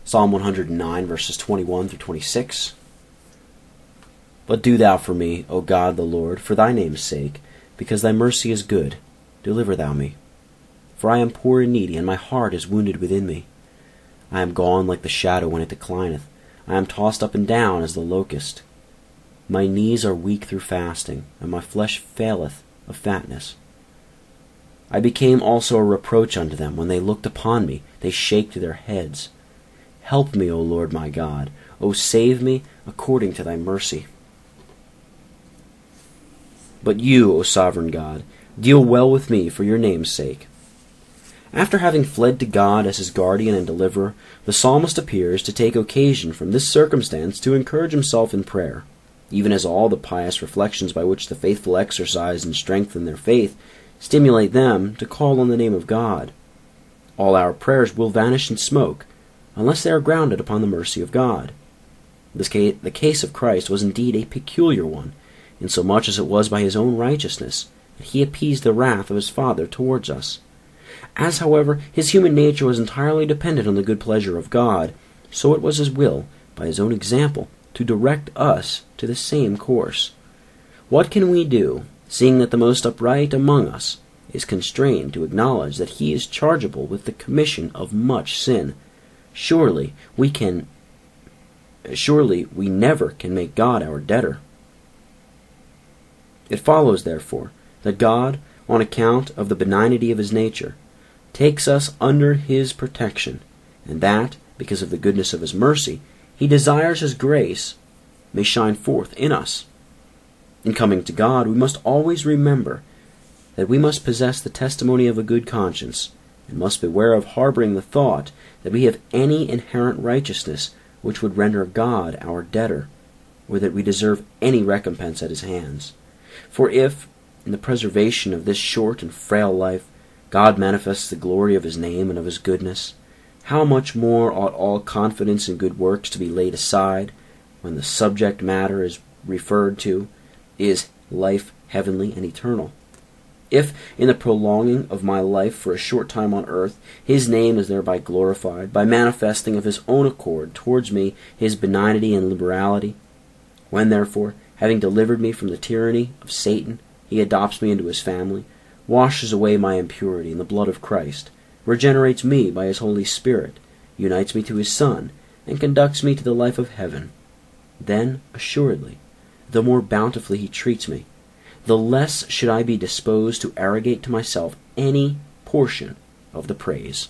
Psalm 109, verses 21 through 26. But do thou for me, O God the Lord, for thy name's sake, because thy mercy is good, deliver thou me. For I am poor and needy, and my heart is wounded within me. I am gone like the shadow when it declineth. I am tossed up and down as the locust. My knees are weak through fasting, and my flesh faileth of fatness. I became also a reproach unto them. When they looked upon me, they shaked their heads. Help me, O Lord my God. O save me according to thy mercy. But you, O sovereign God, deal well with me for your name's sake. After having fled to God as his guardian and deliverer, the psalmist appears to take occasion from this circumstance to encourage himself in prayer, even as all the pious reflections by which the faithful exercise and strengthen their faith stimulate them to call on the name of God. All our prayers will vanish in smoke, unless they are grounded upon the mercy of God. The case of Christ was indeed a peculiar one, insomuch as it was by his own righteousness that he appeased the wrath of his Father towards us. As, however, his human nature was entirely dependent on the good pleasure of God, so it was his will, by his own example, to direct us to the same course. What can we do, seeing that the most upright among us is constrained to acknowledge that he is chargeable with the commission of much sin? Surely we never can make God our debtor. It follows, therefore, that God, on account of the benignity of his nature, takes us under his protection, and that, because of the goodness of his mercy, he desires his grace may shine forth in us. In coming to God, we must always remember that we must possess the testimony of a good conscience, and must beware of harboring the thought that we have any inherent righteousness which would render God our debtor, or that we deserve any recompense at his hands. For if, in the preservation of this short and frail life, God manifests the glory of his name and of his goodness, how much more ought all confidence in good works to be laid aside, when the subject matter is referred to is life heavenly and eternal. If, in the prolonging of my life for a short time on earth, his name is thereby glorified, by manifesting of his own accord towards me his benignity and liberality, when, therefore, having delivered me from the tyranny of Satan, he adopts me into his family, washes away my impurity in the blood of Christ, regenerates me by his Holy Spirit, unites me to his Son, and conducts me to the life of heaven, then, assuredly, the more bountifully he treats me, the less should I be disposed to arrogate to myself any portion of the praise.